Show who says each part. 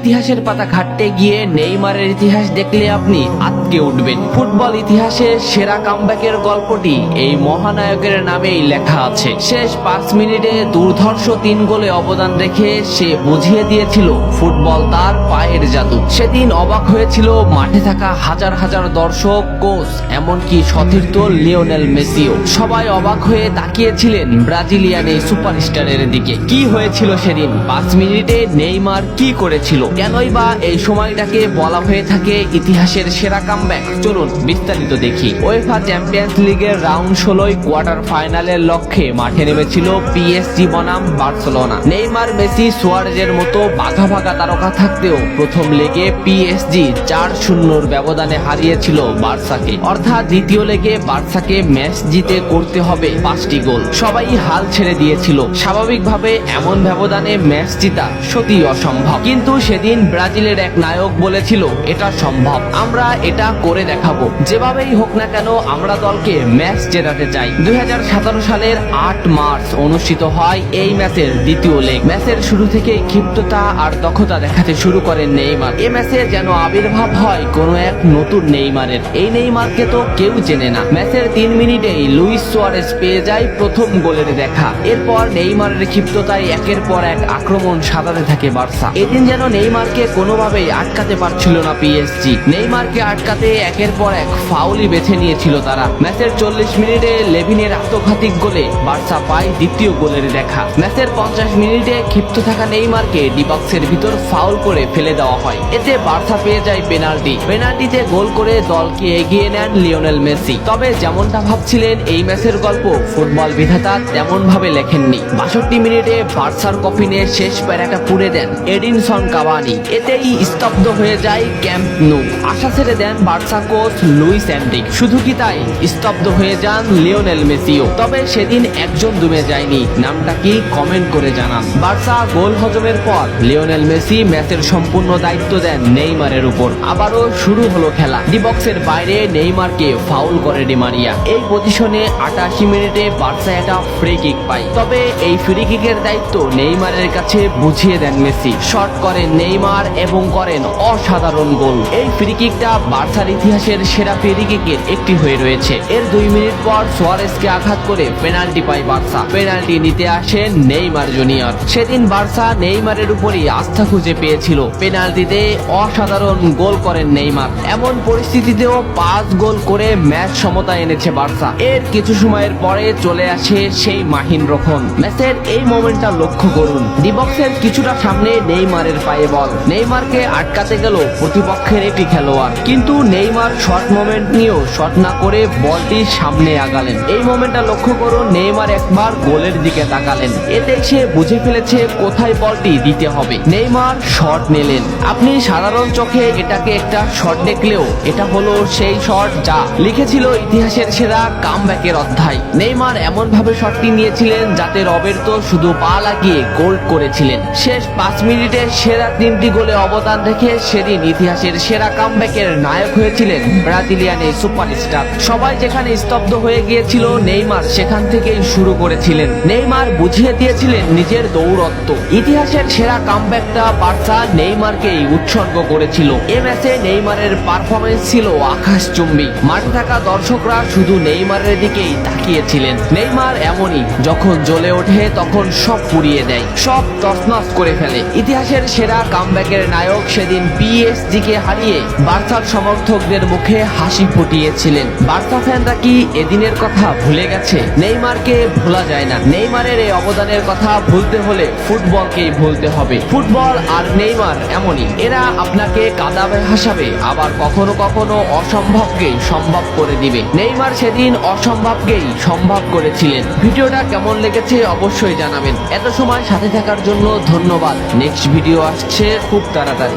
Speaker 1: ইতিহাসের পাতা ঘাটতে গিয়ে নেইমারের ইতিহাস দেখলে আপনি আটকে উঠবেন। ফুটবল ইতিহাসে সেরা কামব্যাকের গল্পটি এই মহানায়কের নামেই লেখা আছে। শেষ 5 মিনিটে দুর্ধর্ষ 3 গোলে অবদান রেখে সে বুঝিয়ে দিয়েছিল ফুটবল তার পায়ের জাদু। সেদিন অবাক হয়েছিল মাঠে থাকা হাজার হাজার দর্শক, কোচ, এমনকি সতীর্থ লিওনেল মেসিও। সবাই অবাক হয়ে তাকিয়েছিলেন ব্রাজিলিয়ান এই সুপারস্টারের দিকে। কি হয়েছিল সেদিন? 5 মিনিটে নেইমার কি করেছিল? কেনই বা এই সময়টাকে বলা হয়ে থাকে ইতিহাসের সেরা কামব্যাক? চলুন বিস্তারিত দেখি। উয়েফা চ্যাম্পিয়ন্স লিগের রাউন্ড 16 কোয়ার্টার ফাইনালের লক্ষ্যে মাঠে নেমেছিল পিএসজি বনাম বার্সেলোনা। নেইমার, মেসি, সুয়ারেজের মতো বাঘা বাঘা তারকা থাকতেও প্রথম লেগে পিএসজি 4-0 ব্যবধানে হারিয়েছিল বার্সাকে। অর্থাৎ দ্বিতীয় লেগে বার্সাকে ম্যাচ জিতে করতে হবে 5টি গোল। সবাই হাল ছেড়ে দিয়েছিল। স্বাভাবিকভাবে এমন ব্যবধানে ম্যাচ জিতা সত্যি অসম্ভব, কিন্তু সেদিন ব্রাজিলের এক নায়ক বলেছিল এটা সম্ভব, আমরা এটা করে দেখাবো। যেভাবেই হোক না কেন আমরা দলকে ম্যাচ জেতাতে চাই। 2017 সালের 8 মার্চ অনুষ্ঠিত হয় এই ম্যাচের দ্বিতীয় লেগ। ম্যাচের শুরু থেকে ক্ষিপ্রতা আর দক্ষতা দেখাতে শুরু করেন নেইমার। এই ম্যাচে যেন আবির্ভাব হয় কোনো এক নতুন নেইমারের। এই নেইমারকে তো কেউ চেনে না। ম্যাচের 3 মিনিটেই লুইস সুয়ারেজ পেয়ে যায় প্রথম গোলের দেখা। এরপর নেইমারের ক্ষিপ্রতায় একের পর এক আক্রমণ সাজাতে থাকে বার্সা। এদিন যেন নেইমারকে কোনোভাবেই আটকাতে পারছিল না পিএসজি। নেইমারকে আটকাতে একের পর এক ফাউলই বেছে নিয়েছিল তারা। ম্যাচের 40 মিনিটে লেভিনের আত্মঘাতিক গোলে বার্সা পায় দ্বিতীয় গোলের দেখা। ম্যাচের 50 মিনিটে ক্ষিপ্ত থাকা নেইমারকে ডি বক্সের ভিতর ফাউল করে ফেলে দেওয়া হয়। এতে বার্সা পেয়ে যায় পেনাল্টি। পেনাল্টিতে গোল করে দলকে এগিয়ে নেন লিওনেল মেসি। তবে যেমনটা ভাবছিলেন এই ম্যাচের গল্প ফুটবল বিধাতা তেমন ভাবে লেখেননি। 62 মিনিটে বার্সার কফিনে শেষ প্যারাটা পুড়ে দেন এডিনসন কাভানি। এতেই স্তব্ধ হয়ে যায় ক্যাম্প নু। আশা ছেড়ে দেন বার্সা কোচ লুইস এনরিক। শুধু কি তাই, স্তব্ধ হয়ে যান লিওনেল মেসিও। তবে সেদিন একজন দমে যায়নি। নামটা কি কমেন্ট করে জানান। বার্সা গোল হজমের পর লিওনেল মেসি ম্যাচের সম্পূর্ণ দায়িত্ব দেন নেইমারের উপর। আবারও শুরু হলো খেলা। ডি বক্সের বাইরে নেইমারকে ফাউল করে ডি মারিয়া। এই পজিশনে 88 মিনিটে বার্সা একটা ফ্রি কিক পায়। তবে এই ফ্রি কিকের দায়িত্ব নেইমারের কাছে বুঝিয়ে দেন মেসি। শট করেন নেইমার এবং করেন অসাধারণ গোল। এই ফ্রি কিকটা বার্সার ইতিহাসের সেরা ফ্রি কিকের একটি হয়ে রয়েছে। এর 2 মিনিট পর সুয়ারেজকে আঘাত করে পেনাল্টি পায় বার্সা। পেনাল্টি নিতে আসেন নেইমার জুনিয়র। সেদিন বার্সা নেইমারের উপরই আস্থা খুঁজে পেয়েছিল। পেনাল্টিতে অসাধারণ গোল করেন নেইমার। এমন পরিস্থিতিতেও 5 গোল করে ম্যাচ সমতা এনেছে বার্সা। এর কিছু সময়ের পরে চলে আসে সেই মাহিন রক্ষণ। ম্যাচের এই মোমেন্টটা লক্ষ্য করুন। ডি বক্সের কিছুটা সামনে নেইমারের পায়ে বল। নেইমারকে আটকাতে গেল প্রতিপক্ষের একটি খেলোয়াড়, কিন্তু নেইমার শর্ট মোমেন্ট নিয়েও শট না করে বলটি সামনে আগালেন। এই মোমেন্টটা লক্ষ্য করুন। নেইমার একবার গোলের দিকে তাকালেন। এতে সে বুঝে ফেলেছে কোথায় বলটি দিতে হবে। নেইমার শট নিলেন। আপনি সাধারণ চোখে এটাকে একটা শট দেখলেও এটা হলো সেই শট যা লিখেছিল ইতিহাসের সেরা কামব্যাকের অধ্যায়। নেইমার এমন ভাবে শটটি নিয়েছিলেন যাতে রবের্তো শুধু পা লাগিয়ে গোল করেছিলেন। শেষ 5 মিনিটে সেরা 3টি গোলে অবদান রেখে সেদিন ইতিহাসের সেরা কামব্যাকের নায়ক হয়েছিলেন ব্রাজিলিয়ান এই সুপারস্টার। সবাই যেখানে স্তব্ধ হয়ে গিয়েছিল নেইমার সেখান থেকেই শুরু করেছিলেন। নেইমার বুঝিয়ে দিয়েছিলেন নিজের দৌরত্ব। ইতিহাসের সেরা কামব্যাকটা বার্সা নেইমারকেই উৎসর্গ করেছিল। এ ম্যাচে নেইমারের পারফরমেন্স ছিল আকাশচুম্বী। মাঠে থাকা দর্শকরা শুধু নেইমারের দিকেই তাকিয়েছিলেন। নেইমার এমনই, যখন জ্বলে ওঠে তখন সব পুড়িয়ে দেয়, সব তছনছ করে ফেলে। ইতিহাসের সেরা কামব্যাকের নায়ক সেদিন পিএসজি কে হারিয়ে বার্সার সমর্থকদের মুখে হাসি ফুটিয়েছিলেন। বার্সা ফ্যানরা কি এদিনের কথা ভুলে গেছে? নেইমারকে ভোলা যায় না। নেইমারের এই অবদানের কথা ভুলতে হলে ফুটবলকেই ভুলতে হবে। ফুটবল আর নেইমার এমনই, এরা আপনাকে কাঁদাবে, হাসাবে, আবার কখনো কখনো অসম্ভবকেই সম্ভব করে দিবে। নেইমার সেদিন অসম্ভবকেই সম্ভব করেছিলেন। ভিডিওটা কেমন লেগেছে অবশ্যই জানাবেন। এত সময় সাথে থাকার জন্য ধন্যবাদ। নেক্সট ভিডিও আসছে খুব তাড়াতাড়ি।